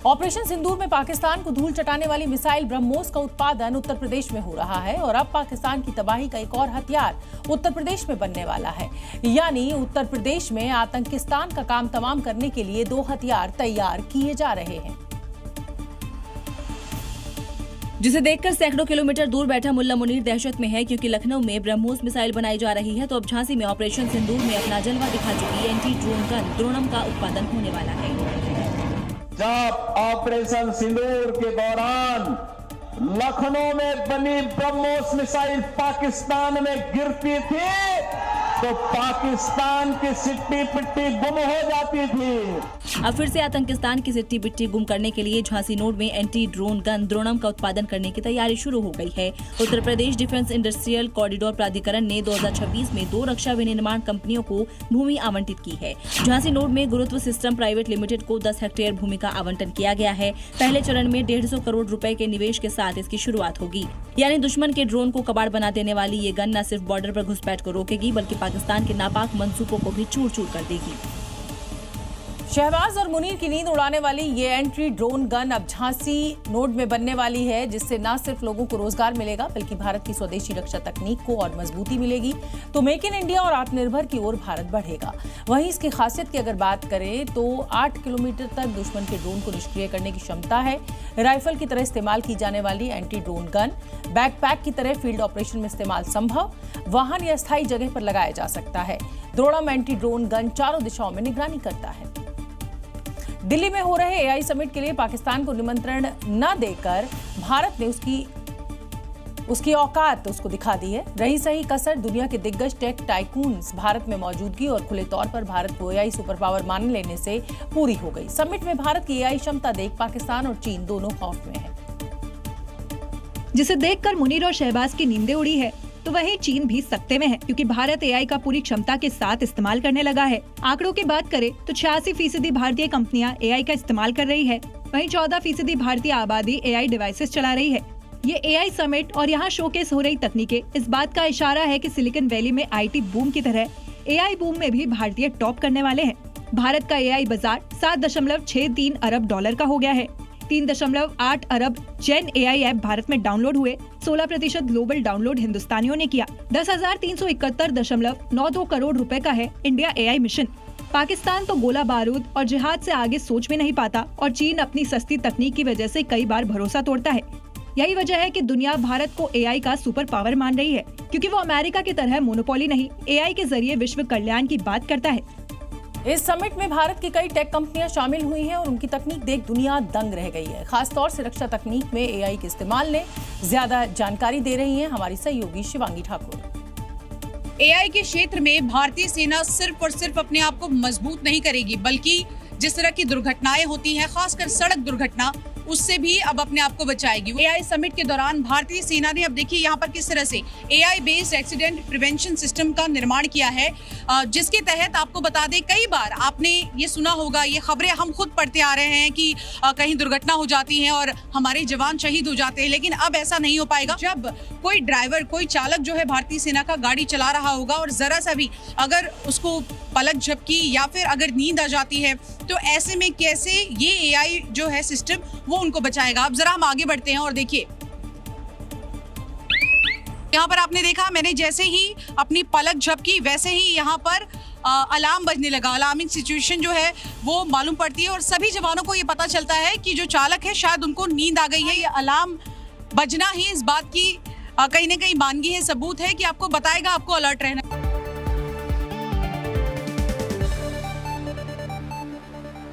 Operation सिंदूर में पाकिस्तान को धूल चटाने वाली मिसाइल ब्रह्मोस का उत्पादन उत्तर प्रदेश में हो रहा है और अब पाकिस्तान की तबाही का एक और हथियार उत्तर प्रदेश में बनने वाला है। यानी उत्तर प्रदेश में आतंकिस्तान का काम तमाम करने के लिए 2 हथियार तैयार किए जा रहे हैं, जिसे देखकर सैकड़ों किलोमीटर दूर बैठा मुल्ला मुनीर दहशत में है, क्योंकि लखनऊ में ब्रह्मोस मिसाइल बनाई जा रही है तो अब झांसी में ऑपरेशन सिंदूर में अपना जलवा दिखा चुकी एंटी ड्रोन गन द्रोणम का उत्पादन होने वाला है। जब ऑपरेशन सिंदूर के दौरान लखनऊ में बनी ब्रह्मोस मिसाइल पाकिस्तान में गिरती थी तो पाकिस्तान की सिट्टी पिट्टी गुम हो जाती थी। अब फिर से आतंकिस्तान की सिट्टी बिट्टी गुम करने के लिए झांसी नोड में एंटी ड्रोन गन द्रोणम का उत्पादन करने की तैयारी शुरू हो गई है। Uttar Pradesh defence industrial corridor प्राधिकरण ने 2026 में 2 रक्षा विनिर्माण कंपनियों को भूमि आवंटित की है। झांसी नोड में गुरुत्व सिस्टम प्राइवेट लिमिटेड को 10 हेक्टेयर भूमि का आवंटन किया गया है। पहले चरण में 150 करोड़ रुपए के निवेश के साथ इसकी शुरुआत होगी। यानी दुश्मन के ड्रोन को कबाड़ बना देने वाली ये गन न सिर्फ बॉर्डर पर घुसपैठ को रोकेगी बल्कि पाकिस्तान के नापाक मंसूबों को भी चूर चूर कर देगी। शहबाज और मुनीर की नींद उड़ाने वाली ये एंटी ड्रोन गन अब झांसी नोड में बनने वाली है, जिससे न सिर्फ लोगों को रोजगार मिलेगा बल्कि भारत की स्वदेशी रक्षा तकनीक को और मजबूती मिलेगी। तो मेक इन इंडिया और आत्मनिर्भर की ओर भारत बढ़ेगा। वहीं इसकी खासियत की अगर बात करें तो 8 किलोमीटर तक दुश्मन के ड्रोन को निष्क्रिय करने की क्षमता है। राइफल की तरह इस्तेमाल की जाने वाली एंटी ड्रोन गन बैकपैक की तरह फील्ड ऑपरेशन में इस्तेमाल संभव, वाहन या स्थायी जगह पर लगाया जा सकता है। द्रोणम एंटी ड्रोन गन चारों दिशाओं में निगरानी करता है। दिल्ली में हो रहे एआई समिट के लिए पाकिस्तान को निमंत्रण न देकर भारत ने उसकी औकात उसको दिखा दी है। रही सही कसर दुनिया के दिग्गज टेक टाइकून्स भारत में मौजूदगी और खुले तौर पर भारत को एआई सुपर पावर मान लेने से पूरी हो गई। समिट में भारत की एआई क्षमता देख पाकिस्तान और चीन दोनों खौफ में है। जिसे देखकर मुनीर और शहबाज की नींदें उड़ी है तो वहीं चीन भी सकते में है, क्योंकि भारत एआई का पूरी क्षमता के साथ इस्तेमाल करने लगा है। आंकड़ों की बात करें तो 86% भारतीय कंपनियां एआई का इस्तेमाल कर रही है, वहीं 14% भारतीय आबादी एआई डिवाइसेस चला रही है। ये एआई समिट और यहाँ शोकेस हो रही तकनीकें इस बात का इशारा है कि सिलिकॉन वैली में आईटी बूम की तरह एआई बूम में भी भारतीय टॉप करने वाले हैं। भारत का एआई बाजार $7.63 अरब का हो गया है। 3.8 अरब जेन एआई ऐप भारत में डाउनलोड हुए। 16% ग्लोबल डाउनलोड हिंदुस्तानियों ने किया। 10,371.92 करोड़ रुपए का है इंडिया एआई मिशन। पाकिस्तान तो गोला बारूद और जिहाद से आगे सोच में नहीं पाता और चीन अपनी सस्ती तकनीक की वजह से कई बार भरोसा तोड़ता है। यही वजह है कि दुनिया भारत को एआई का सुपर पावर मान रही है, क्योंकि वो अमेरिका की तरह मोनोपोली नहीं, एआई के जरिए विश्व कल्याण की बात करता है। इस समिट में भारत की कई टेक कंपनियां शामिल हुई हैं और उनकी तकनीक देख दुनिया दंग रह गई है। खासतौर से रक्षा तकनीक में एआई के इस्तेमाल ने ज्यादा जानकारी दे रही हैं हमारी सहयोगी शिवांगी ठाकुर। एआई के क्षेत्र में भारतीय सेना सिर्फ और सिर्फ अपने आप को मजबूत नहीं करेगी, बल्कि जिस तरह की दुर्घटनाएं होती हैं, खासकर सड़क दुर्घटना, उससे भी अब अपने आप को बचाएगी। एआई समिट के दौरान भारतीय सेना ने अब देखिए यहाँ पर किस तरह से AI based accident prevention system का निर्माण किया है, जिसके तहत आपको बता दें, कई बार आपने ये सुना होगा, ये खबरें हम खुद पढ़ते आ रहे हैं कि कहीं दुर्घटना हो जाती है और हमारे जवान शहीद हो जाते हैं, लेकिन अब ऐसा नहीं हो पाएगा। जब कोई ड्राइवर, कोई चालक जो है भारतीय सेना का गाड़ी चला रहा होगा और जरा सा भी अगर उसको पलक झपकी या फिर अगर नींद आ जाती है तो ऐसे में कैसे ये एआई जो है सिस्टम वो उनको बचाएगा। अब जरा हम आगे बढ़ते हैं और देखिए, यहाँ पर आपने देखा, मैंने जैसे ही अपनी पलक झपकी वैसे ही यहाँ पर अलार्म बजने लगा। अलार्मिंग सिचुएशन जो है वो मालूम पड़ती है और सभी जवानों को ये पता चलता है कि जो चालक है शायद उनको नींद आ गई है। ये अलार्म बजना ही इस बात की कहीं ना कहीं मानगी है, सबूत है कि आपको बताएगा आपको अलर्ट रहना।